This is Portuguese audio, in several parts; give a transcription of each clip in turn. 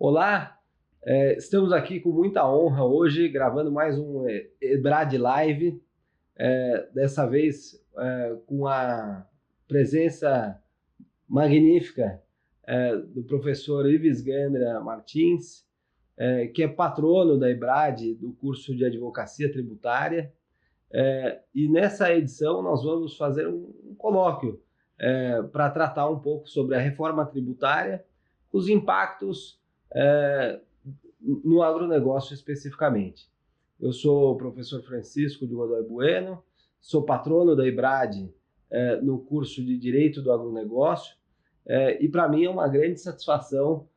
Olá, estamos aqui com muita honra hoje, gravando mais um EBRAD Live, dessa vez com a presença magnífica do professor Ives Gandra Martins, que é patrono da EBRAD, do curso de Advocacia Tributária, e nessa edição nós vamos fazer um colóquio para tratar um pouco sobre a reforma tributária, os impactos no agronegócio especificamente. Eu sou o professor Francisco de Godoy Bueno, sou patrono da EBRAD no curso de Direito do Agronegócio, e para mim é uma grande satisfação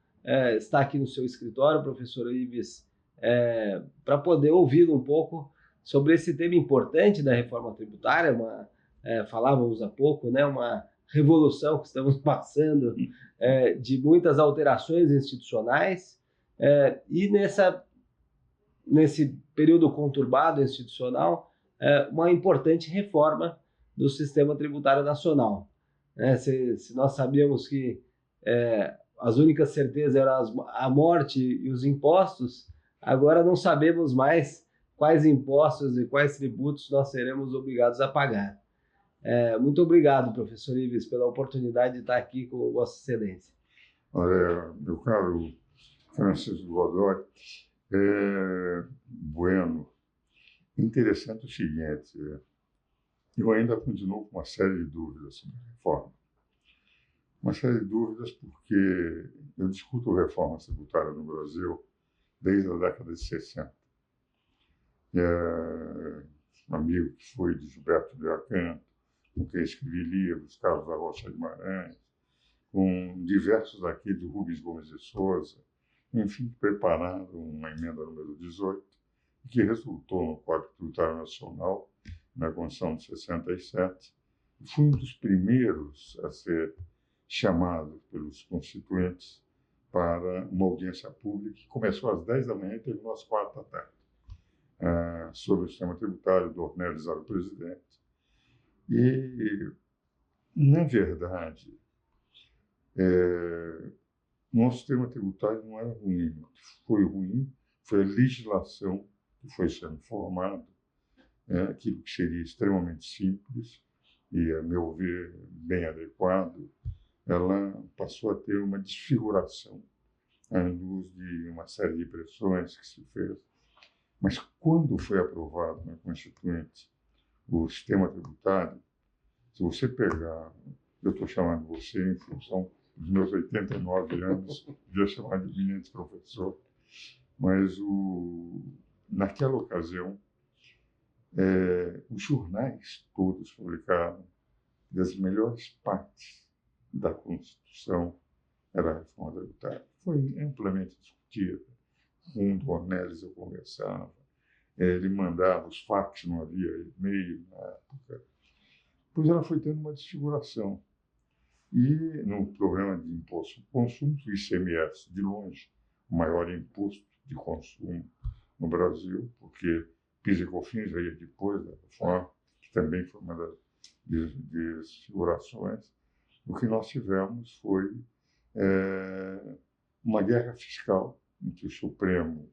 estar aqui no seu escritório, professor Ives, para poder ouvi-lo um pouco sobre esse tema importante da reforma tributária. Falávamos há pouco, né, uma revolução que estamos passando, de muitas alterações institucionais, e nesse período conturbado institucional, uma importante reforma do sistema tributário nacional. Se nós sabíamos que as únicas certezas eram a morte e os impostos, agora não sabemos mais quais impostos e quais tributos nós seremos obrigados a pagar. Muito obrigado, professor Ives, pela oportunidade de estar aqui com Vossa Excelência. Olha, meu caro Francisco Godoy Bueno, interessante o seguinte: eu ainda continuo com uma série de dúvidas sobre a reforma. Uma série de dúvidas porque eu discuto reforma tributária no Brasil desde a década de 60. Um amigo que foi de Gilberto de Acanto, com quem escrevi livros, Carlos da Rocha Guimarães, com diversos aqui de Rubens Gomes de Souza, enfim, prepararam uma emenda número 18, que resultou no Código Tributário Nacional, na Constituição de 67, e foi um dos primeiros a ser chamado pelos constituintes para uma audiência pública, que começou às 10 da manhã e terminou às 4 da tarde, sobre o sistema tributário. do Ornelis era o presidente. E, na verdade, nosso sistema tributário não era ruim. O que foi ruim foi a legislação que foi sendo formada, aquilo que seria extremamente simples e, a meu ver, bem adequado, ela passou a ter uma desfiguração à luz de uma série de pressões que se fez. Mas quando foi aprovado na Constituinte o sistema tributário, se você pegar, eu estou chamando você em função dos meus 89 anos, devia chamar de eminente professor, mas naquela ocasião, os jornais todos publicaram que as melhores partes da Constituição era a reforma tributária. Foi amplamente discutida. Com o Ornelis eu conversava, ele mandava os fax, não havia e-mail na época. Pois ela foi tendo uma desfiguração. E no programa de imposto de consumo, o ICMS, de longe, o maior imposto de consumo no Brasil, porque PIS e COFINS veio depois da reforma, que também foi uma das desfigurações. O que nós tivemos foi uma guerra fiscal em que o Supremo,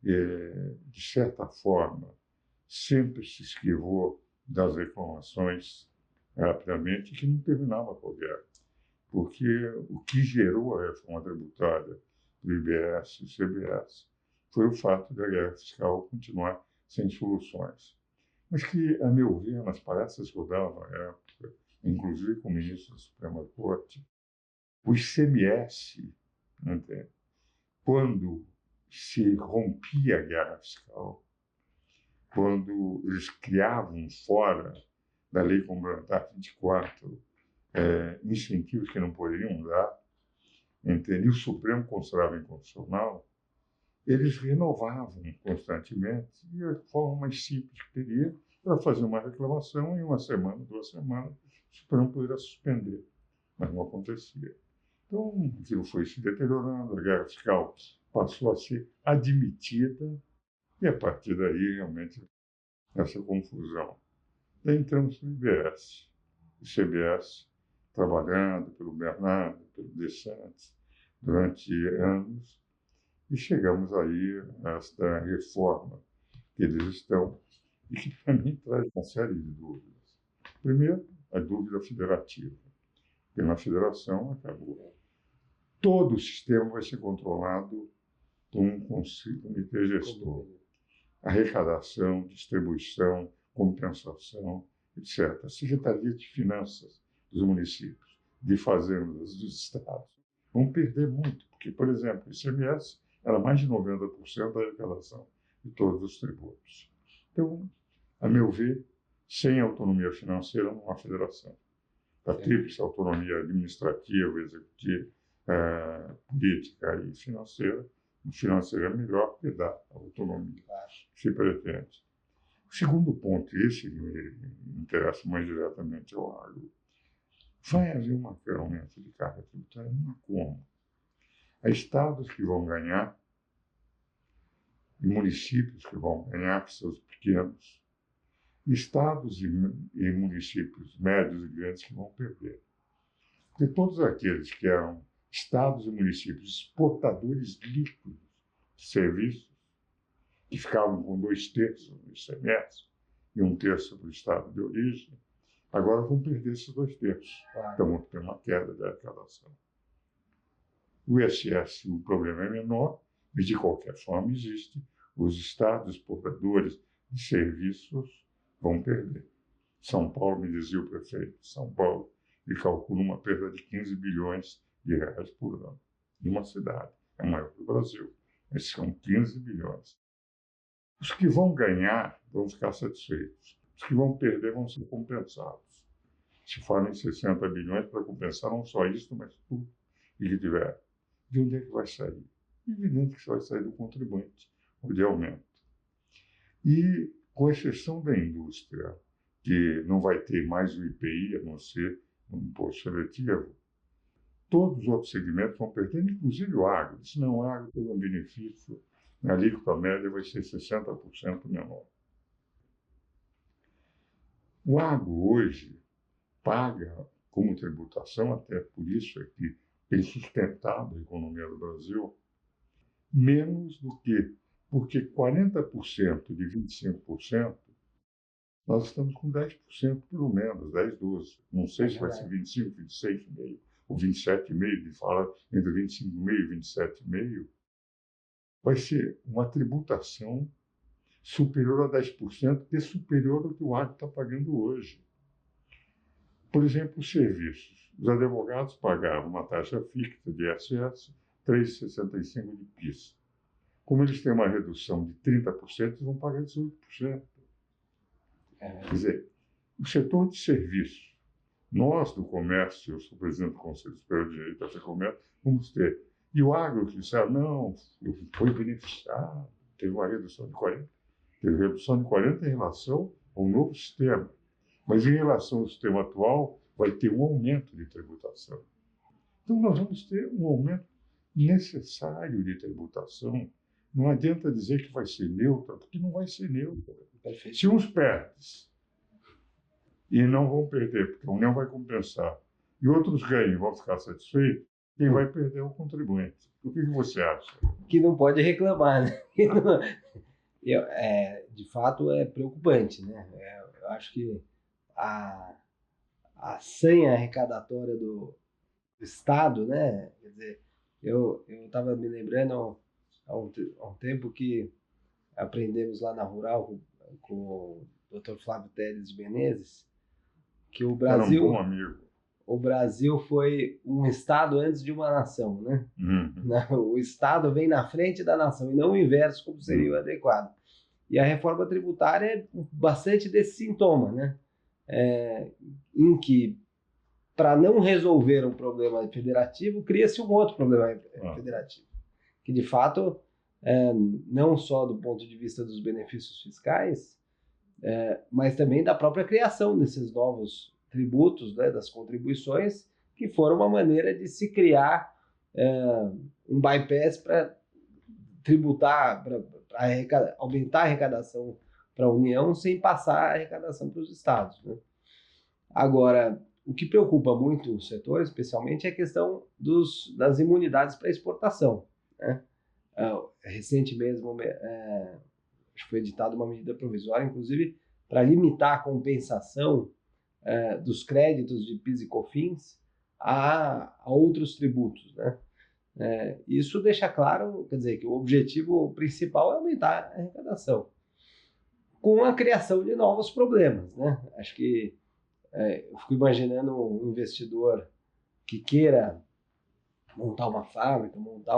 de certa forma, sempre se esquivou das reclamações rapidamente, que não terminava com a guerra. Porque o que gerou a reforma tributária do IBS e CBS foi o fato da guerra fiscal continuar sem soluções. Mas que, a meu ver, nas palestras que eu dava na época, inclusive com o ministro da Suprema Corte, o ICMS, quando se rompia a guerra fiscal, quando eles criavam fora da Lei Complementar 24 incentivos que não poderiam dar, e o Supremo considerava inconstitucional, eles renovavam constantemente, e a forma mais simples que teria era fazer uma reclamação e 1 semana, 2 semanas, o Supremo poderia suspender, mas não acontecia. Então, aquilo foi se deteriorando, a guerra fiscal passou a ser admitida, e a partir daí, realmente, essa confusão. Daí entramos no IBS, o CBS, trabalhando pelo Bernardo, pelo De Santos, durante anos, E chegamos aí a esta reforma que eles estão, e que para mim traz uma série de dúvidas. Primeiro, a dúvida federativa, porque na federação acabou. Todo o sistema vai ser controlado por um comitê gestor. Arrecadação, distribuição, compensação, etc. A Secretaria de Finanças dos municípios, de fazendas dos estados, vão perder muito, porque, por exemplo, o ICMS era mais de 90% da arrecadação de todos os tributos. Então, a meu ver, sem autonomia financeira não há federação. A tríplice autonomia administrativa, executiva, política e financeira, o financeiro é melhor porque dá a autonomia que se pretende. O segundo ponto, esse me interessa mais diretamente ao agro, vai haver um aumento de carga tributária, não há como. Há estados que vão ganhar e municípios que vão ganhar, que são os pequenos, estados e municípios médios e grandes que vão perder. Porque todos aqueles que eram estados e municípios exportadores líquidos de serviços, que ficavam com 2/3 no ICMS e 1/3 para o estado de origem, agora vão perder esses 2/3. Então vão ter uma queda de arrecadação. O ISS, o problema é menor, mas de qualquer forma existe. Os estados exportadores de serviços vão perder. São Paulo, me dizia o prefeito de São Paulo, ele calcula uma perda de 15 bilhões de reais por ano de uma cidade. É maior que o Brasil, mas são 15 bilhões. Os que vão ganhar vão ficar satisfeitos. Os que vão perder vão ser compensados. Se fala em 60 bilhões para compensar não só isso, mas tudo que tiver. De onde é que vai sair? Evidente que isso vai sair do contribuinte, ou de aumento. E, com exceção da indústria, que não vai ter mais o IPI, a não ser um imposto seletivo, todos os outros segmentos vão perder, inclusive o agro. Se não, o agro tem um benefício, a alíquota média vai ser 60% menor. O agro hoje paga como tributação, até por isso é que tem sustentado a economia do Brasil, menos do que, porque 40% de 25%, nós estamos com 10% pelo menos, 10, 12. Não sei se vai ser 25, 26,5 ou 27,5, de fala entre 25,5 e 27,5. Vai ser uma tributação superior a 10%, que é superior ao que o agro está pagando hoje. Por exemplo, os serviços. Os advogados pagavam uma taxa fixa de ISS, 3,65 de PIS. Como eles têm uma redução de 30%, eles vão pagar 18%. Quer dizer, o setor de serviços, nós do comércio, eu sou presidente do Conselho Superior de Direito da FEComércio, vamos ter. E o agro que disseram, não, foi beneficiado, teve uma redução de 40%. Teve redução de 40% em relação ao novo sistema. Mas em relação ao sistema atual, vai ter um aumento de tributação. Então nós vamos ter um aumento necessário de tributação. Não adianta dizer que vai ser neutra, porque não vai ser neutra. Perfeito. Se uns perdem e não vão perder, porque a União vai compensar, e outros ganham e vão ficar satisfeitos, quem vai perder é o contribuinte. O que você acha? Que não pode reclamar, né? De fato, é preocupante, né? Eu acho que a senha arrecadatória do Estado, né? Quer dizer, eu estava me lembrando há um tempo que aprendemos lá na Rural com o Dr. Flávio Teles de Menezes, que o Brasil... Era um bom amigo. O Brasil foi um Estado antes de uma nação, né? O Estado vem na frente da nação, e não o inverso, como seria o adequado. E a reforma tributária é bastante desse sintoma, né? Em que, para não resolver um problema federativo, cria-se um outro problema federativo. Que, de fato, não só do ponto de vista dos benefícios fiscais, mas também da própria criação desses novos tributos, né, das contribuições, que foram uma maneira de se criar um bypass para tributar, para aumentar a arrecadação para a União sem passar a arrecadação para os estados, né? Agora, o que preocupa muito o setor, especialmente, é a questão das imunidades para exportação, né? recente mesmo, acho que foi editada uma medida provisória, inclusive, para limitar a compensação dos créditos de PIS e COFINS a outros tributos, né? Isso deixa claro, quer dizer, que o objetivo principal é aumentar a arrecadação, com a criação de novos problemas, né? Acho que eu fico imaginando um investidor que queira montar uma fábrica, montar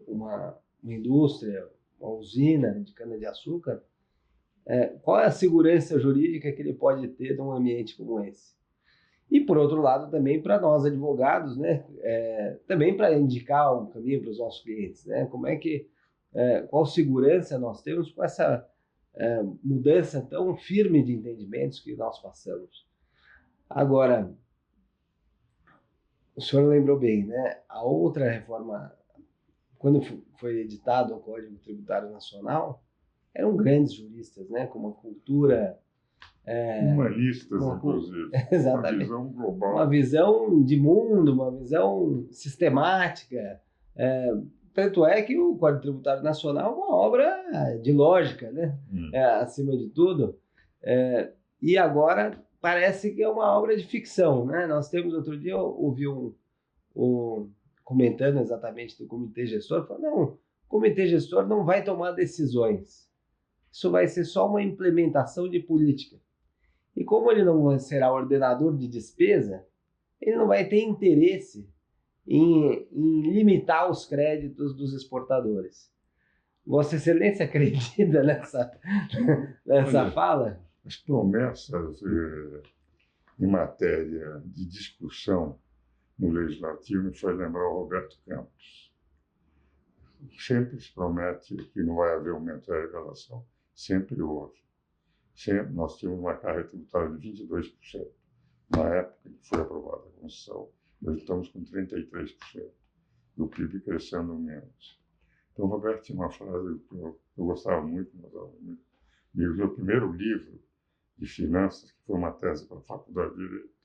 uma indústria, uma usina de cana-de-açúcar, qual é a segurança jurídica que ele pode ter num ambiente como esse? E, por outro lado, também para nós advogados, né? Também para indicar um caminho para os nossos clientes, né? Qual segurança nós temos com essa mudança tão firme de entendimentos que nós passamos? Agora, o senhor lembrou bem, né? A outra reforma, quando foi editado o Código Tributário Nacional, eram grandes juristas, né? Com uma cultura humanistas, inclusive. Exatamente. Uma visão global. Uma visão de mundo, uma visão sistemática. Tanto é que o Código Tributário Nacional é uma obra de lógica, né? Acima de tudo. E agora parece que é uma obra de ficção, né? Nós temos, outro dia, eu ouvi comentando exatamente do comitê gestor, falando, não, o comitê gestor não vai tomar decisões. Isso vai ser só uma implementação de política. E como ele não será ordenador de despesa, ele não vai ter interesse em limitar os créditos dos exportadores. Vossa Excelência acredita nessa fala? As promessas em matéria de discussão no Legislativo me faz lembrar o Roberto Campos. Sempre se promete que não vai haver aumento da arrecadação. Sempre houve. Sempre nós tínhamos uma carga tributária de 22% na época que foi aprovada a Constituição. Nós estamos com 33%. E o PIB crescendo menos. Então, o Roberto tinha uma frase que eu gostava muito, meu primeiro livro de finanças, que foi uma tese para a Faculdade de Direito,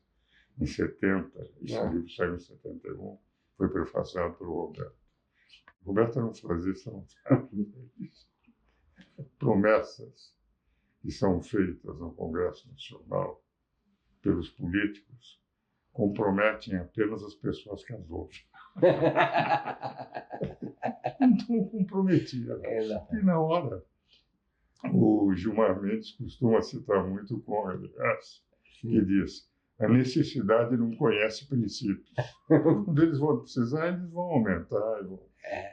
em 70, esse livro saiu em 71, foi prefaciado pelo Roberto. O Roberto era um frasista, promessas que são feitas no Congresso Nacional pelos políticos comprometem apenas as pessoas que as ouvem. Então, comprometia. E na hora, o Gilmar Mendes costuma citar muito o Conrad, que diz: a necessidade não conhece princípios. Quando eles vão precisar, eles vão aumentar,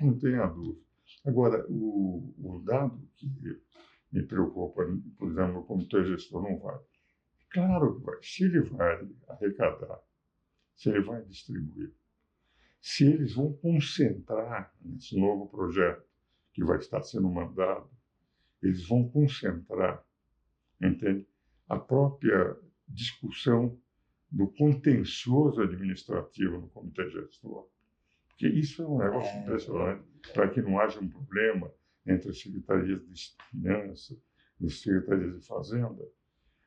não tenha dúvida. Agora, o dado que me preocupa, por exemplo, o comitê gestor não vai. Claro que vai. Se ele vai arrecadar, se ele vai distribuir, se eles vão concentrar nesse novo projeto que vai estar sendo mandado, eles vão concentrar, entende? A própria discussão do contencioso administrativo no comitê gestor. Porque isso é um negócio impressionante, para que não haja um problema entre as secretarias de Finanças e as secretarias de Fazenda.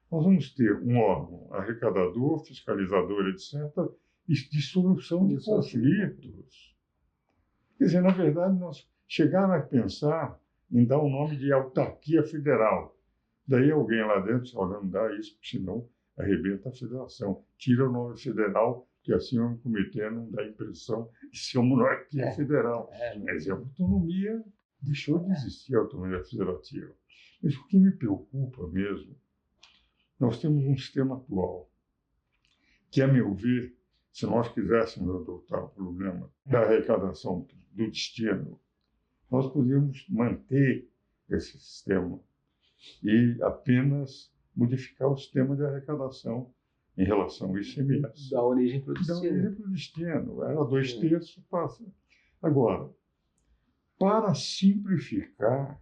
Nós vamos ter um órgão arrecadador, fiscalizador, etc., e de solução de conflitos. Quer dizer, na verdade, nós chegaram a pensar em dar o nome de autarquia federal. Daí alguém lá dentro disse: olha, não dá isso, porque senão arrebenta a federação. Tira o nome federal, que assim o comitê não dá a impressão de ser uma monarquia federal. Mas a autonomia deixou de existir, a autonomia federativa. Mas o que me preocupa mesmo, nós temos um sistema atual que, a meu ver, se nós quiséssemos adotar o problema da arrecadação do destino, nós podíamos manter esse sistema e apenas modificar o sistema de arrecadação em relação ao ICMS. Da origem para o destino. Da origem para o destino. Era 2/3, passa. Agora, para simplificar,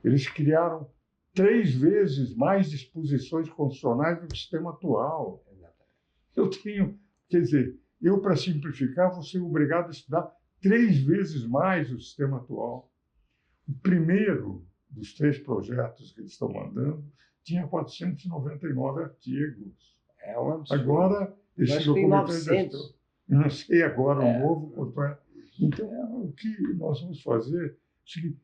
eles criaram 3 vezes mais disposições constitucionais do sistema atual. Quer dizer, para simplificar, vou ser obrigado a estudar 3 vezes mais o sistema atual. O primeiro dos 3 projetos que eles estão mandando tinha 499 artigos. É um absurdo. Agora, esse tem 900. Eu não sei agora o novo quanto é. Então, o que nós vamos fazer é o seguinte,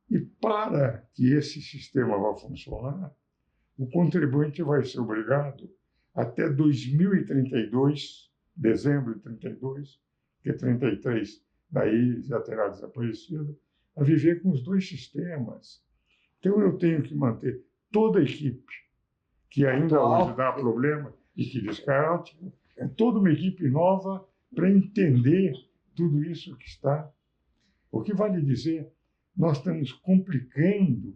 e para que esse sistema vá funcionar, o contribuinte vai ser obrigado, até 2032, dezembro de 32, porque 33 daí já terá desaparecido, a viver com os dois sistemas. Então, eu tenho que manter toda a equipe, que ainda hoje dá problema e que descarte, toda uma equipe nova para entender tudo isso que está. O que vale dizer, nós estamos complicando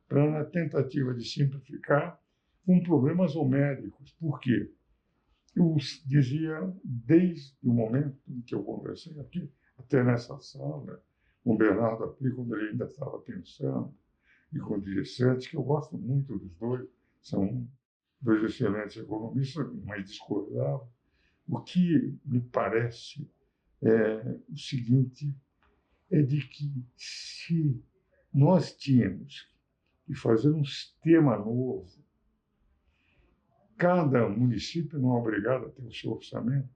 para, na tentativa de simplificar, com problemas homéricos. Por quê? Eu dizia, desde o momento em que eu conversei aqui, até nessa sala, com o Bernardo Apri, quando ele ainda estava pensando, e com o Dircentes, que eu gosto muito dos dois, são dois excelentes economistas, mas discordavam. O que me parece é o seguinte, é de que se nós tínhamos que fazer um sistema novo, cada município não é obrigado a ter o seu orçamento,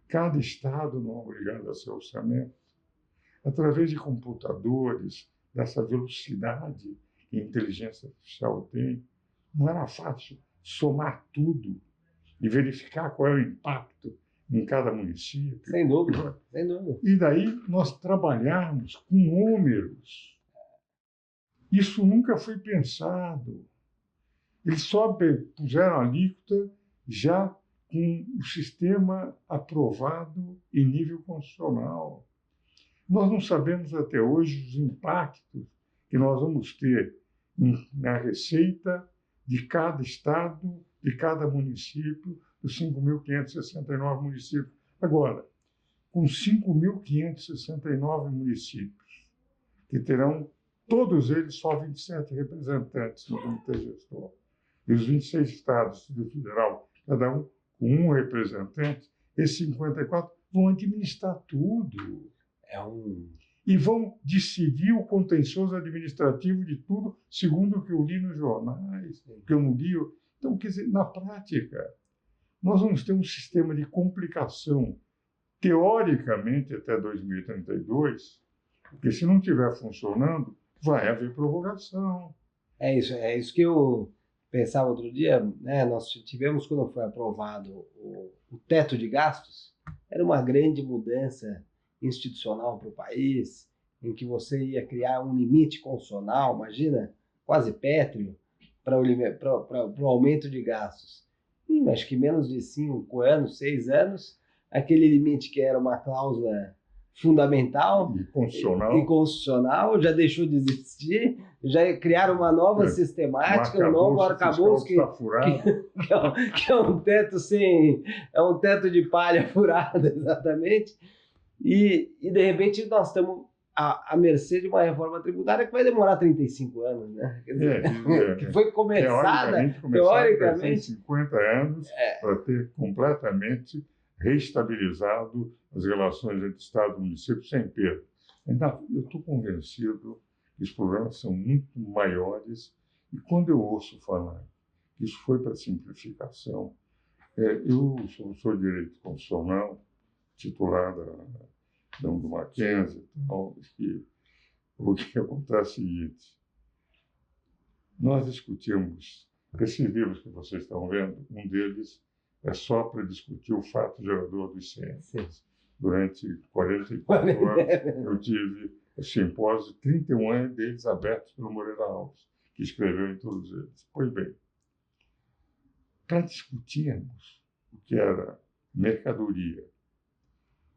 cada estado não é obrigado a seu orçamento, através de computadores, dessa velocidade que a inteligência artificial tem, não era fácil somar tudo e verificar qual é o impacto em cada município. Sem dúvida, sem dúvida. E daí nós trabalharmos com números. Isso nunca foi pensado. Eles só puseram a alíquota já com o sistema aprovado em nível constitucional. Nós não sabemos até hoje os impactos que nós vamos ter na receita de cada estado, de cada município, dos 5.569 municípios. Agora, com 5.569 municípios, que terão, todos eles, só 27 representantes no Comitê Gestor, e os 26 estados do federal, cada um com um representante, esses 54 vão administrar tudo. E vão decidir o contencioso administrativo de tudo, segundo o que eu li nos jornais, que eu não li. Então, quer dizer, na prática, nós vamos ter um sistema de complicação, teoricamente, até 2032, porque se não estiver funcionando, vai haver prorrogação. É isso que eu pensava outro dia, né? Nós tivemos, quando foi aprovado o teto de gastos, era uma grande mudança institucional para o país, em que você ia criar um limite constitucional, imagina, quase pétreo, para o aumento de gastos. E acho que menos de 5 anos, 6 anos, aquele limite que era uma cláusula fundamental E constitucional já deixou de existir, já criaram uma nova sistemática, um novo arcabouço que é um teto é um teto de palha furado, exatamente. E de repente nós estamos à mercê de uma reforma tributária que vai demorar 35 anos, né? Quer dizer, que foi começada teoricamente 50 anos para ter completamente reestabilizado as relações entre Estado e município sem perda. Eu estou convencido que os problemas são muito maiores e quando eu ouço falar que isso foi para simplificação, eu sou de Direito Constitucional, titulada do Mackenzie, então, o que acontece é o seguinte, nós discutimos, esses livros que vocês estão vendo, um deles é só para discutir o fato gerador dos ICMS. Durante 44 anos, eu tive simpósios, 31 deles abertos pelo Moreira Alves, que escreveu em todos eles. Pois bem, para discutirmos o que era mercadoria,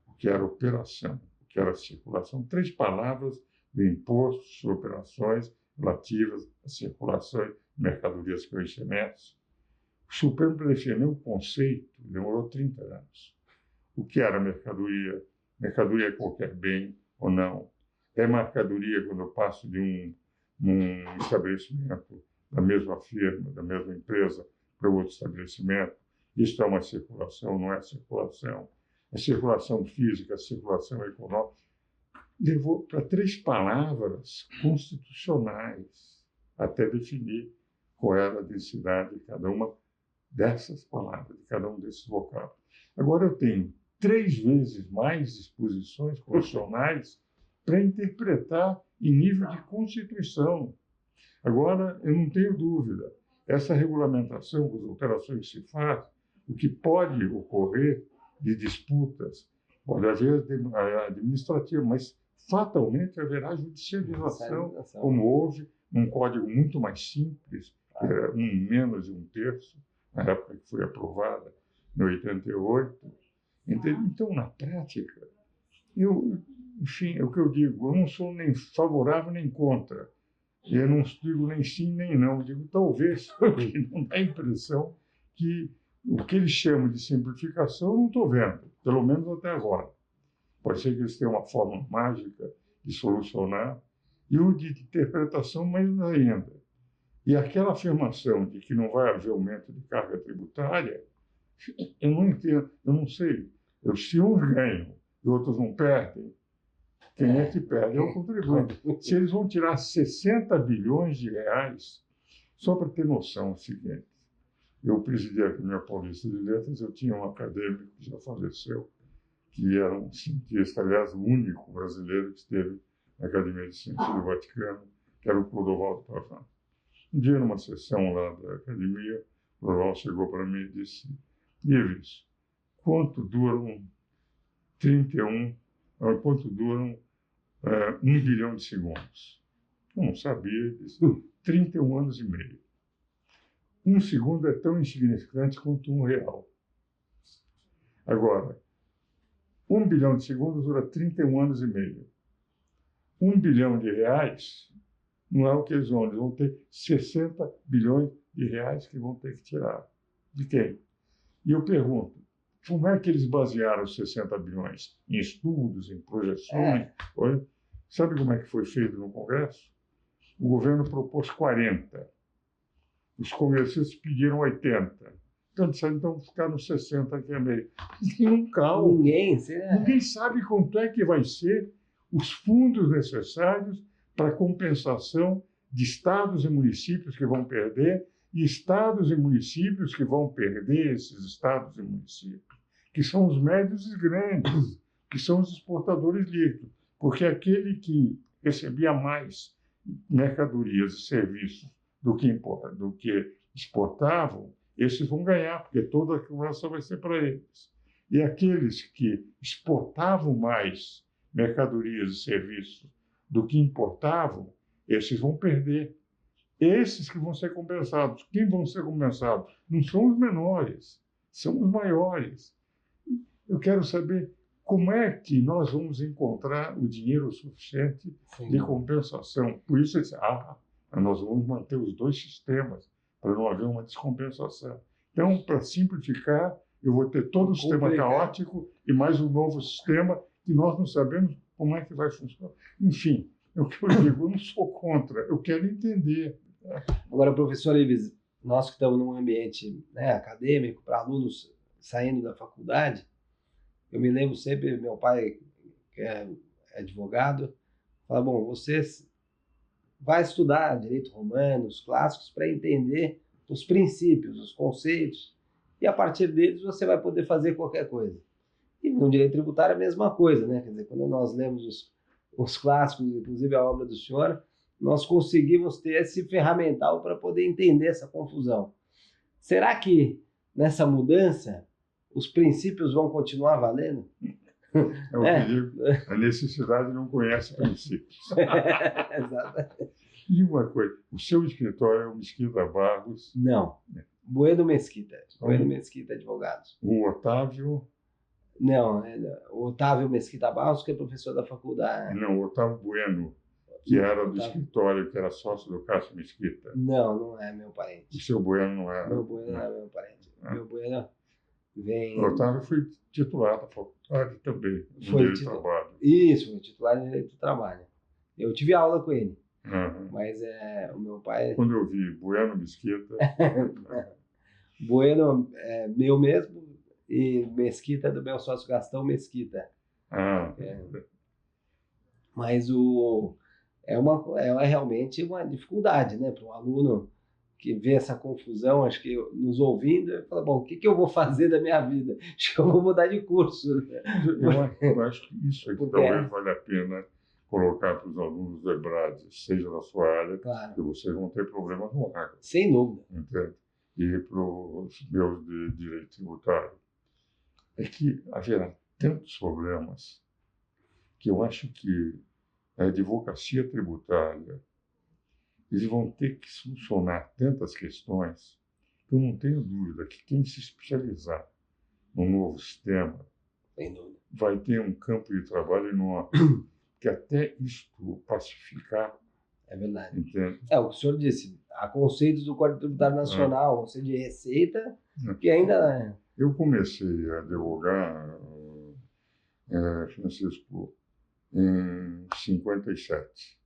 o que era operação, o que era circulação, 3 palavras do imposto sobre operações relativas à circulação de mercadorias e conhecimentos. O Supremo defendeu o conceito, demorou 30 anos. O que era mercadoria? Mercadoria é qualquer bem ou não? É mercadoria quando eu passo de um estabelecimento da mesma firma, da mesma empresa, para outro estabelecimento. Isso é uma circulação, não é circulação. A circulação física, a circulação econômica, levou para 3 palavras constitucionais até definir qual era a densidade de cada uma dessas palavras, de cada um desses vocábulos. Agora eu tenho 3 vezes mais disposições constitucionais para interpretar em nível de Constituição. Agora, eu não tenho dúvida, essa regulamentação, as alterações que se faz, o que pode ocorrer de disputas, pode haver administrativa, mas fatalmente haverá judicialização, como houve num código muito mais simples, que era menos de 1/3, na época que foi aprovada, em 88. Então, na prática, enfim, é o que eu digo, eu não sou nem favorável nem contra. Eu não digo nem sim nem não, eu digo talvez, porque não dá a impressão que o que eles chamam de simplificação eu não estou vendo, pelo menos até agora. Pode ser que eles tenham uma forma mágica de solucionar, e o de interpretação mais ainda. E aquela afirmação de que não vai haver aumento de carga tributária, eu não entendo, eu não sei. Se uns ganham e outros não perdem, quem é que perde é o contribuinte. Se eles vão tirar 60 bilhões de reais, só para ter noção, é o seguinte, eu presidi aqui na Paulista de Letras, eu tinha um acadêmico que já faleceu, que era um cientista, aliás, o único brasileiro que esteve na Academia de Ciências do Vaticano, que era o Clodovaldo Pavão. Um dia, numa sessão lá da academia, o Clodovaldo chegou para mim e disse: Ives, quanto duram 1 bilhão de segundos? Eu não sabia, disse 31 anos e meio. 1 segundo é tão insignificante quanto R$1. Agora, 1 bilhão de segundos dura 31 anos e meio. 1 bilhão de reais não é o que eles vão ter 60 bilhões de reais que vão ter que tirar. De quem? E eu pergunto, como é que eles basearam os 60 bilhões? Em estudos, em projeções? Sabe como é que foi feito no Congresso? O governo propôs 40. Os congressistas pediram 80. Então, disseram, então ficaram 60 aqui a meio. Ninguém sabe quanto é que vai ser os fundos necessários para compensação de estados e municípios que vão perder, e estados e municípios que vão perder esses estados e municípios, que são os médios e grandes, que são os exportadores líquidos, porque aquele que recebia mais mercadorias e serviços do que exportavam, esses vão ganhar, porque toda a cobrança vai ser para eles. E aqueles que exportavam mais mercadorias e serviços do que importavam, esses vão perder. Esses que vão ser compensados. Quem vão ser compensados? Não são os menores, são os maiores. Eu quero saber como é que nós vamos encontrar o dinheiro suficiente de compensação. Por isso, nós vamos manter os 2 sistemas, para não haver uma descompensação. Então, para simplificar, eu vou ter todo o sistema caótico e mais um novo sistema que nós não sabemos como é que vai funcionar. Enfim, o que eu digo, eu não sou contra, eu quero entender. Agora, professor Ives, nós que estamos num ambiente, né, acadêmico, para alunos saindo da faculdade, eu me lembro sempre, meu pai, que é advogado, fala, bom, você vai estudar direito romano, os clássicos, para entender os princípios, os conceitos, e a partir deles você vai poder fazer qualquer coisa. E no direito tributário é a mesma coisa, né? Quer dizer, quando nós lemos os clássicos, inclusive a obra do senhor, nós conseguimos ter esse ferramental para poder entender essa confusão. Será que nessa mudança os princípios vão continuar valendo? É o que digo, a necessidade não conhece princípios. Exatamente. E uma coisa, o seu escritório é o Mesquita Barros? Não, Bueno Mesquita. Bueno Mesquita Advogados. O Otávio? Não, o Otávio Mesquita Barros, que é professor da faculdade. Não, o Otávio Bueno, que era do escritório, que era sócio do Cássio Mesquita. Não é meu parente. O seu Bueno não era? Meu Bueno não é meu parente. Meu Bueno vem... O Otávio foi titular da faculdade também, no Direito do Trabalho. Isso, foi titular de Direito do Trabalho. Eu tive aula com ele, mas o meu pai... Quando eu vi Bueno Mesquita... Bueno é meu mesmo e Mesquita é do meu sócio Gastão Mesquita. Mas é realmente uma dificuldade, né, para um aluno que vê essa confusão, acho que nos ouvindo, fala, bom, o que eu vou fazer da minha vida? Acho que eu vou mudar de curso. Eu acho que isso é que talvez valha a pena colocar para os alunos do EBRAD, seja na sua área, Claro. que vocês vão ter problemas no ar. Sem dúvida. Entende? E para os meus de direito tributário, é que haverá tantos problemas que eu acho que a advocacia tributária, eles vão ter que solucionar tantas questões que eu não tenho dúvida que quem se especializar no novo sistema vai ter um campo de trabalho enorme, que até isto pacificar. É verdade. Entende? O que o senhor disse, há conceitos do Código Tributário Nacional, conceito de receita, que ainda... Eu comecei a advogar, Francisco, em 57.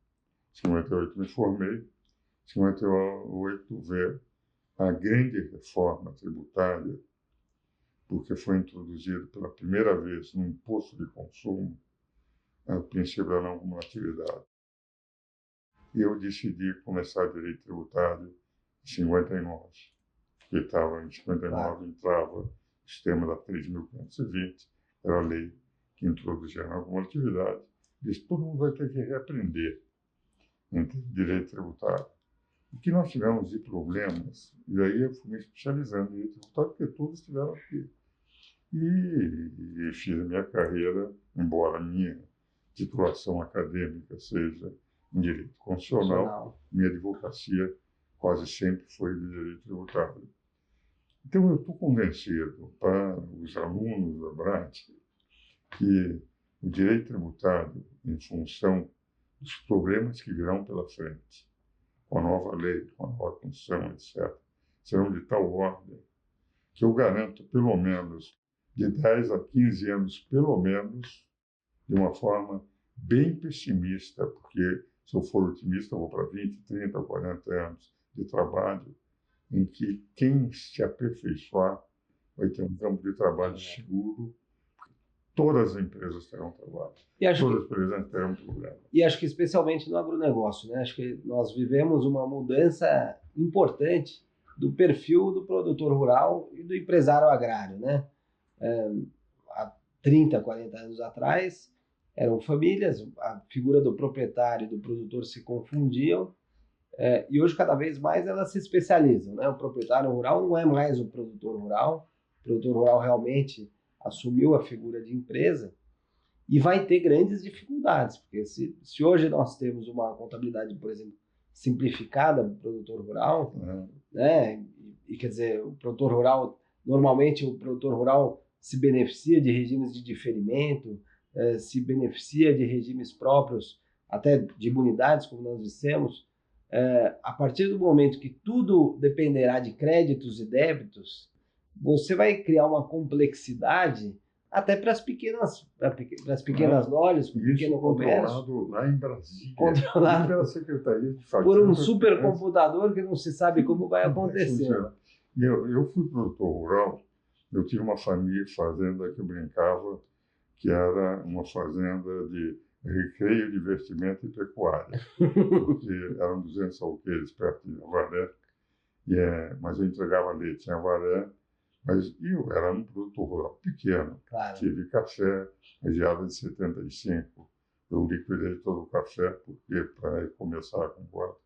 58 me formei, 58 veio a grande reforma tributária, porque foi introduzido pela primeira vez no imposto de consumo o princípio da não cumulatividade. E eu decidi começar direito tributário em 59, porque estava em 59, entrava o sistema da 3.520, era a lei que introduzia a não cumulatividade. Disse, todo mundo vai ter que reaprender entre direito tributário. O que nós tivemos de problemas, e aí eu fui me especializando em direito tributário, porque todos estiveram aqui. E fiz a minha carreira, embora a minha titulação acadêmica seja em direito constitucional, minha advocacia quase sempre foi de direito tributário. Então, eu estou convencido para os alunos da BRAT que o direito tributário, em função dos problemas que virão pela frente, com a nova lei, com a nova Constituição, etc., serão de tal ordem que eu garanto, pelo menos, de 10 a 15 anos, pelo menos, de uma forma bem pessimista, porque se eu for otimista, eu vou para 20, 30, 40 anos de trabalho, em que quem se aperfeiçoar vai ter um campo de trabalho seguro, todas as empresas terão trabalho, todas as empresas terão problema. E acho que especialmente no agronegócio, né? Acho que nós vivemos uma mudança importante do perfil do produtor rural e do empresário agrário, né? Há 30, 40 anos atrás, eram famílias, a figura do proprietário e do produtor se confundiam, e hoje cada vez mais elas se especializam, né? O proprietário rural não é mais o produtor rural realmente assumiu a figura de empresa e vai ter grandes dificuldades, porque se hoje nós temos uma contabilidade, por exemplo, simplificada para o produtor rural, né? E quer dizer, o produtor rural, normalmente o produtor rural se beneficia de regimes de diferimento, se beneficia de regimes próprios, até de imunidades, como nós dissemos. A partir do momento que tudo dependerá de créditos e débitos, você vai criar uma complexidade até para as pequenas lojas, para o pequeno comércio. Controlado lá em Brasília. Controlado pela Secretaria de Fazenda. Por um supercomputador que não se sabe como vai acontecer. Eu fui produtor rural, eu tinha uma fazenda que eu brincava, que era uma fazenda de recreio, divertimento e pecuária. Porque eram 200 alqueires perto de Avaré, mas eu entregava leite em Avaré, mas eu era um produtor rural pequeno. Claro. Tive café, a geada de 75. Eu liquidei todo o café porque para começar com quatro.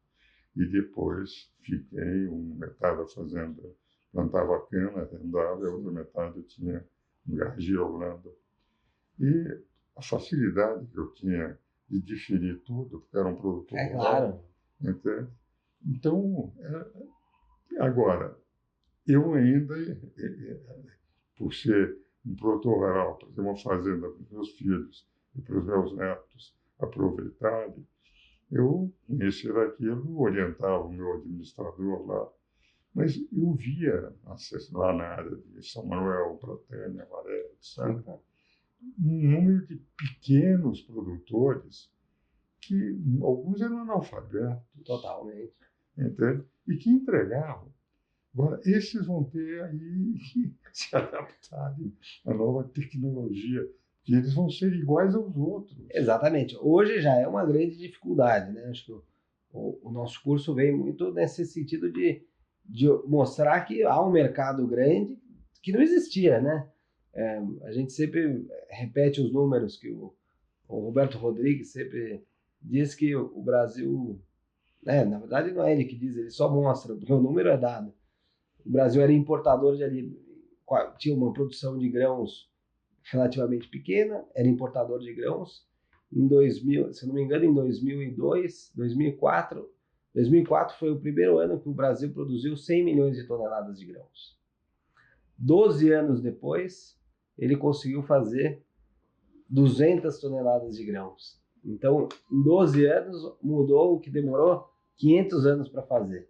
E depois fiquei metade da fazenda, plantava cana, arrendava, e a outra metade eu tinha um gargir Holanda. E a facilidade que eu tinha de diferir tudo, porque era um produtor rural. Claro. Entende? Então, agora, eu ainda, por ser um produtor rural, para ter uma fazenda para os meus filhos e para os meus netos aproveitarem, eu, conhecia daquilo, orientava o meu administrador lá, mas eu via, lá na área de São Manuel, Pratânia, Avaré, etc., um número de pequenos produtores que alguns eram analfabetos. Totalmente. Entende? E que entregavam. Agora, esses vão ter aí que se adaptarem à nova tecnologia, que eles vão ser iguais aos outros. Exatamente. Hoje já é uma grande dificuldade, né? Acho que o nosso curso vem muito nesse sentido de de mostrar que há um mercado grande que não existia, né? A gente sempre repete os números que o Roberto Rodrigues sempre diz que o Brasil, né, na verdade não é ele que diz, ele só mostra, porque o número é dado. O Brasil era importador tinha uma produção de grãos relativamente pequena, era importador de grãos. Em 2000, se não me engano, em 2002, 2004 foi o primeiro ano que o Brasil produziu 100 milhões de toneladas de grãos. 12 anos depois, ele conseguiu fazer 200 toneladas de grãos. Então, em 12 anos, mudou o que demorou 500 anos para fazer.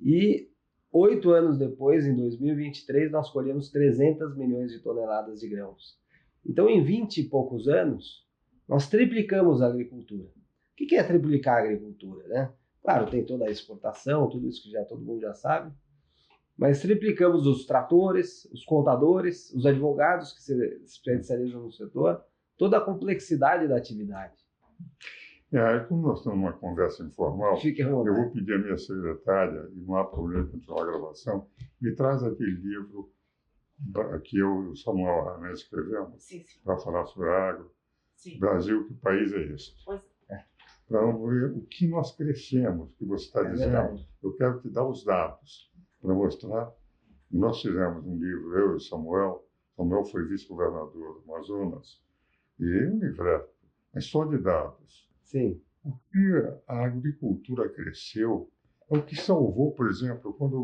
E 8 anos depois, em 2023, nós colhemos 300 milhões de toneladas de grãos. Então, em 20 e poucos anos, nós triplicamos a agricultura. O que é triplicar a agricultura, né? Claro, tem toda a exportação, tudo isso que todo mundo já sabe, mas triplicamos os tratores, os contadores, os advogados que se especializam no setor, toda a complexidade da atividade. Como nós estamos numa conversa informal, eu vou pedir à minha secretária, e não há problema em continuar a gravação, me traz aquele livro que eu e o Samuel Ramé escrevemos para falar sobre a agro. Sim. Brasil, que país é este? Para ver o que nós crescemos, que você está dizendo. Verdade. Eu quero te dar os dados para mostrar. Nós fizemos um livro, eu e o Samuel. Samuel foi vice-governador do Amazonas, e um livreto, mas só de dados. Sim. O que a agricultura cresceu é o que salvou, por exemplo, quando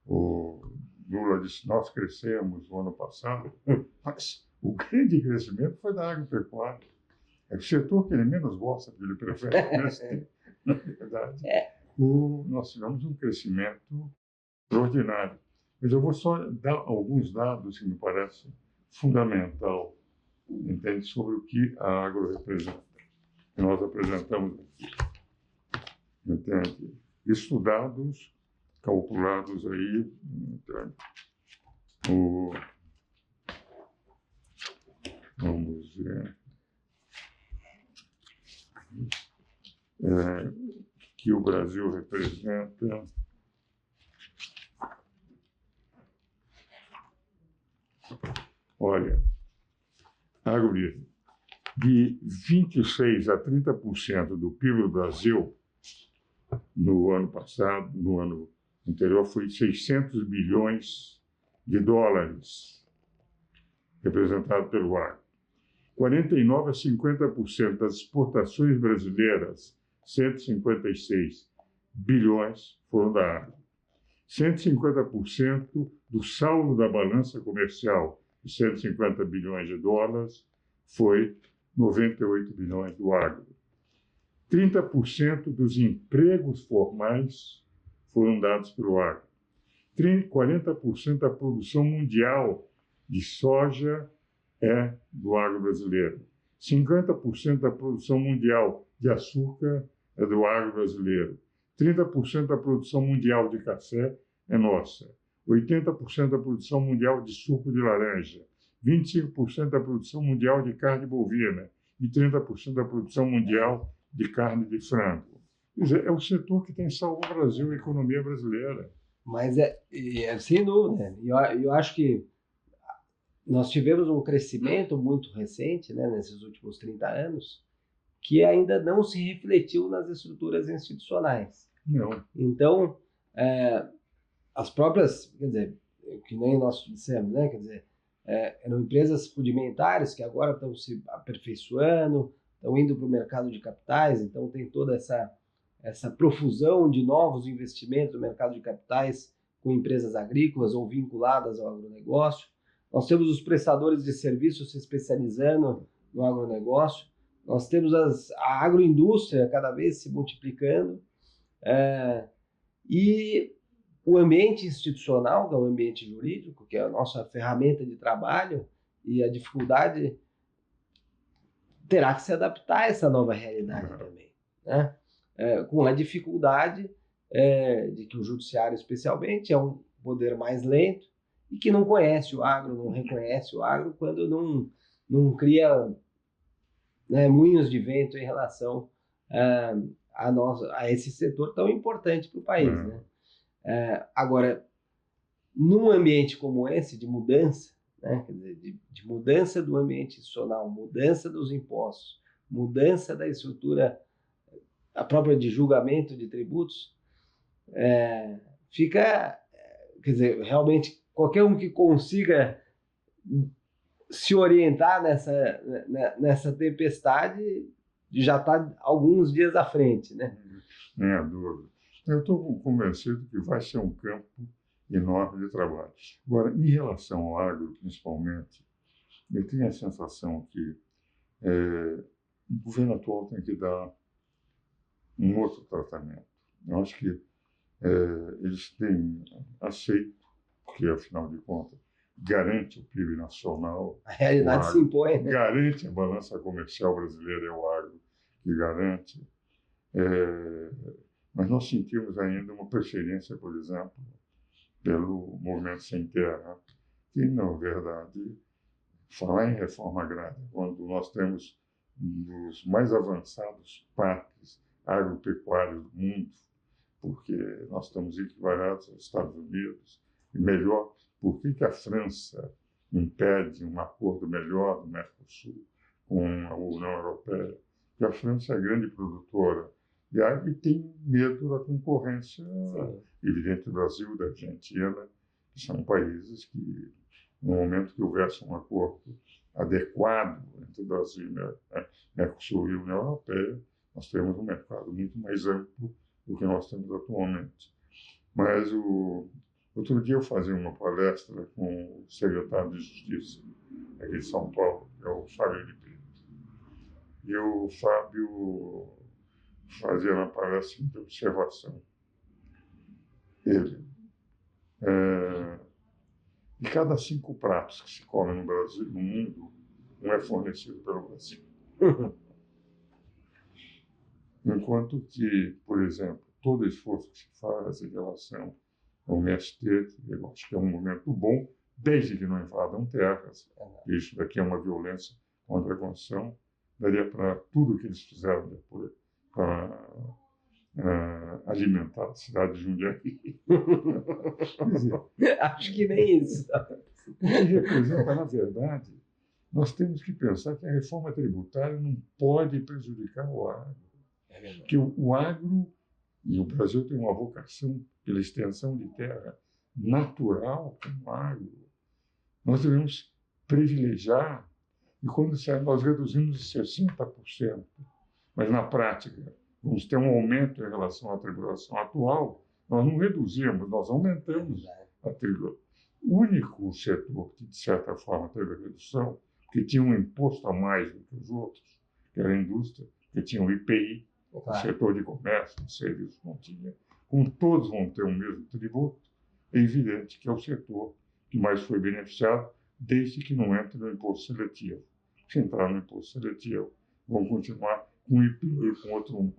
o Lula disse nós crescemos no ano passado, mas o grande crescimento foi da agropecuária. É o setor que ele menos gosta, que ele prefere crescer, na verdade. Nós tivemos um crescimento extraordinário. Mas eu vou só dar alguns dados que me parecem fundamental, entende, sobre o que a agro representa, que nós apresentamos aqui. Entende? Estudados, calculados aí, entende? Vamos ver. Que o Brasil representa. Olha, agrobusiness, de 26% a 30% do PIB do Brasil no ano passado, no ano anterior, foi 600 bilhões de dólares, representado pelo agro. 49% a 50% das exportações brasileiras, 156 bilhões, foram da agro. 150% do saldo da balança comercial, de 150 bilhões de dólares, foi 98 bilhões do agro. 30% dos empregos formais foram dados pelo agro. 40% da produção mundial de soja é do agro brasileiro. 50% da produção mundial de açúcar é do agro brasileiro. 30% da produção mundial de café é nossa. 80% da produção mundial de suco de laranja. 25% da produção mundial de carne bovina. E 30% da produção mundial de carne de frango. Quer dizer, é o setor que tem salvo o Brasil e a economia brasileira. Mas sem dúvida. Eu acho que nós tivemos um crescimento muito recente, né, nesses últimos 30 anos, que ainda não se refletiu nas estruturas institucionais. Não. Então, as próprias, quer dizer, que nem nós dissemos, né, quer dizer, eram empresas rudimentares que agora estão se aperfeiçoando, estão indo para o mercado de capitais, então tem toda essa profusão de novos investimentos no mercado de capitais com empresas agrícolas ou vinculadas ao agronegócio. Nós temos os prestadores de serviços se especializando no agronegócio. Nós temos a agroindústria cada vez se multiplicando. E o ambiente institucional, que é o ambiente jurídico, que é a nossa ferramenta de trabalho, e a dificuldade terá que se adaptar a essa nova realidade também, né? Com a dificuldade de que o judiciário, especialmente, é um poder mais lento, e que não conhece o agro, não reconhece o agro quando não cria, né, moinhos de vento em relação a esse setor tão importante para o país, né? Agora, num ambiente como esse, de mudança, né, quer dizer, de mudança do ambiente institucional, mudança dos impostos, mudança da estrutura, a própria de julgamento de tributos, fica, quer dizer, realmente qualquer um que consiga se orientar nessa tempestade já está alguns dias à frente, né? Nem há dúvida. Eu estou convencido que vai ser um campo enorme de trabalho. Agora, em relação ao agro, principalmente, eu tenho a sensação que o governo atual tem que dar um outro tratamento. Eu acho que eles têm aceito, porque, afinal de contas, garante o PIB nacional. A realidade se impõe, né? Garante a balança comercial brasileira, é o agro que garante. Mas nós sentimos ainda uma preferência, por exemplo, pelo movimento sem terra, que, na verdade, falar em reforma agrária, quando nós temos um dos mais avançados parques agropecuários do mundo, porque nós estamos equiparados aos Estados Unidos, e melhor, por que a França impede um acordo melhor do Mercosul com a União Europeia? Porque a França é grande produtora de agro e tem medo da concorrência evidente do Brasil, da Argentina, que são países que, no momento que houvesse um acordo adequado entre o Brasil, Mercosul e a União Europeia, nós temos um mercado muito mais amplo do que nós temos atualmente. Mas outro dia eu fazia uma palestra com o secretário de Justiça aqui de São Paulo, que é o Fábio de Brito. E o Fábio fazia na palestra de observação. Ele, de cada 5 pratos que se comem no Brasil, no mundo, um é fornecido pelo Brasil. Enquanto que, por exemplo, todo esforço que se faz em relação ao MST, eu acho que é um momento bom, desde que não invadam terras. Isso daqui é uma violência contra a Constituição. Daria para tudo o que eles fizeram depois para alimentar a cidade de Jundiaí. Acho que nem isso. O que representa, na verdade, nós temos que pensar que a reforma tributária não pode prejudicar o agro. Porque o agro, e o Brasil tem uma vocação pela extensão de terra natural com o agro, nós devemos privilegiar, e quando nós reduzimos em 60%, mas na prática vamos ter um aumento em relação à tributação atual, nós não reduzimos, nós aumentamos a tributação. O único setor que, de certa forma, teve redução, que tinha um imposto a mais do que os outros, que era a indústria, que tinha o IPI, o setor de comércio, de serviços não tinha. Como todos vão ter o mesmo tributo, é evidente que é o setor que mais foi beneficiado, desde que não entre no imposto seletivo. Se entrar no imposto seletivo, vão continuar com o IPI, com outro nome.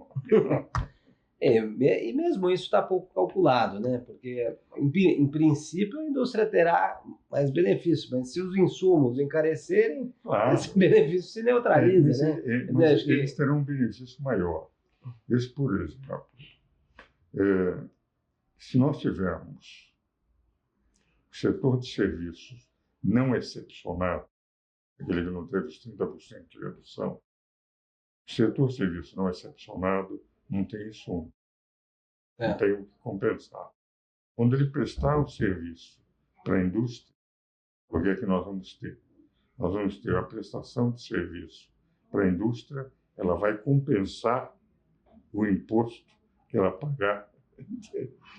E mesmo isso está pouco calculado, né? Porque, em princípio, a indústria terá mais benefícios, mas se os insumos encarecerem, esse benefício se neutraliza, né? Mas eles terão um benefício maior. Esse, por exemplo, se nós tivermos o setor de serviços não excepcionado, aquele que não teve os 30% de redução, o setor de serviços não excepcionado não tem insumo, não tem o que compensar. Quando ele prestar o serviço para a indústria, o que é que nós vamos ter? Nós vamos ter a prestação de serviço para a indústria, ela vai compensar o imposto que ela pagar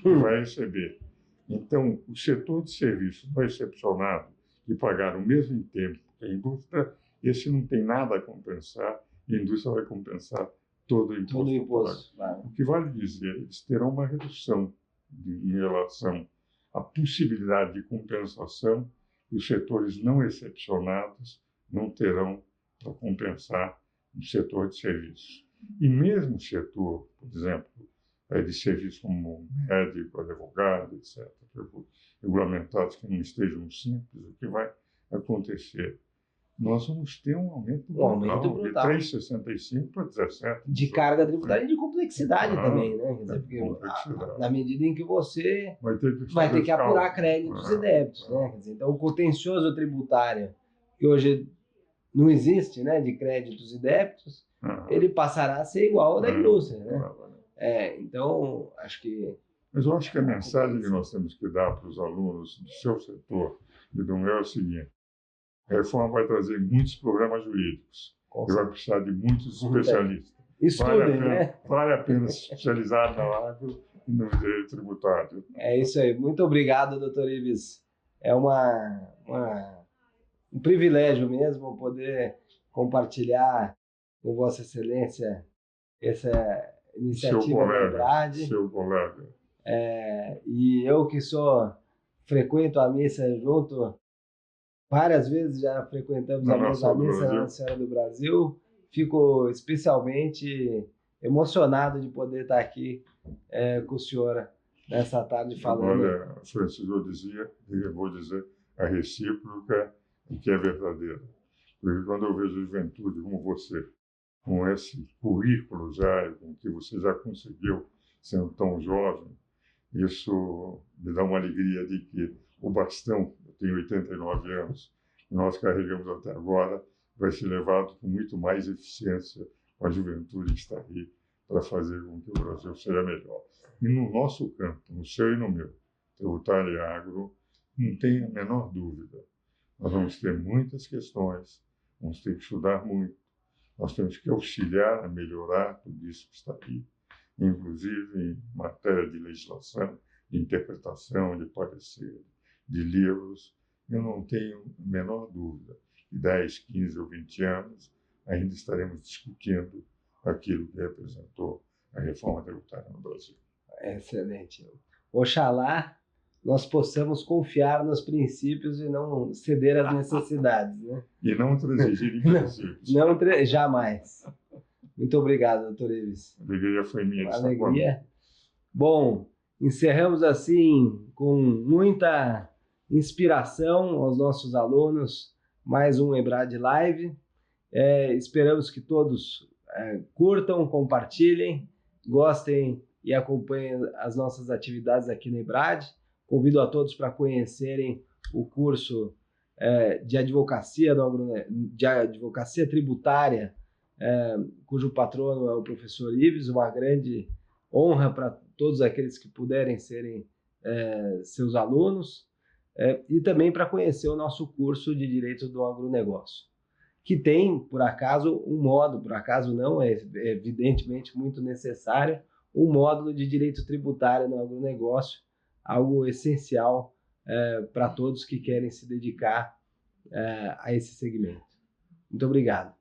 e vai receber. Então, o setor de serviços não excepcionado, que pagar o mesmo tempo que a indústria, esse não tem nada a compensar, e a indústria vai compensar todo o imposto. Claro. O que vale dizer, eles terão uma redução em relação à possibilidade de compensação, e os setores não excepcionados não terão para compensar no setor de serviços. E mesmo o setor, por exemplo, de serviços como médico, advogado, etc., regulamentados que não estejam simples, o que vai acontecer? nós vamos ter um aumento Um aumento brutal. de 3,65 para 17. De carga tributária e de complexidade também, né? Quer dizer, porque complexidade. na medida em que você vai ter que apurar créditos e débitos, né? Quer dizer, então, o contencioso tributário, que hoje não existe, né, de créditos e débitos, ele passará a ser igual ao da indústria, né? Então, acho que... Mas eu acho que a mensagem que nós temos que dar para os alunos do seu setor e do meu é o seguinte: a reforma vai trazer muitos programas jurídicos e vai precisar de muitos especialistas. Estudem, né? Vale a pena se especializar na agro e no direito tributário. É isso aí. Muito obrigado, doutor Ives. É um privilégio mesmo poder compartilhar com Vossa Excelência essa iniciativa da EBRAD. Seu colega. E eu que frequento a missa junto, várias vezes já frequentamos a mesma missa na Nossa Senhora do Brasil, fico especialmente emocionado de poder estar aqui com o senhor nessa tarde falando. Olha, Francisco, eu vou dizer, a recíproca que é verdadeira. Porque quando eu vejo juventude como você, com esse currículo já, com que você já conseguiu, sendo tão jovem, isso me dá uma alegria de que o bastão, eu tenho 89 anos, que nós carregamos até agora, vai ser levado com muito mais eficiência com a juventude que está aí para fazer com que o Brasil seja melhor. E no nosso campo, no seu e no meu, tributário e agro, não tem a menor dúvida. Nós vamos ter muitas questões, vamos ter que estudar muito, nós temos que auxiliar a melhorar tudo isso que está aqui, inclusive em matéria de legislação, de interpretação, de parecer, de livros. Eu não tenho a menor dúvida que 10, 15 ou 20 anos ainda estaremos discutindo aquilo que representou a reforma tributária no Brasil. Excelente. Oxalá nós possamos confiar nos princípios e não ceder às necessidades, né? E não transigir em princípios. Jamais. Muito obrigado, doutor Ives. A alegria foi minha de estar com a minha. Bom, encerramos assim com muita inspiração aos nossos alunos mais um EBRAD Live. Esperamos que todos curtam, compartilhem, gostem e acompanhem as nossas atividades aqui na EBRAD. Convido a todos para conhecerem o curso de advocacia tributária, cujo patrono é o professor Ives. Uma grande honra para todos aqueles que puderem serem seus alunos, e também para conhecer o nosso curso de Direito do Agronegócio, que tem, por acaso, por acaso não, é evidentemente muito necessário, um módulo de Direito Tributário no Agronegócio, algo essencial para todos que querem se dedicar a esse segmento. Muito obrigado.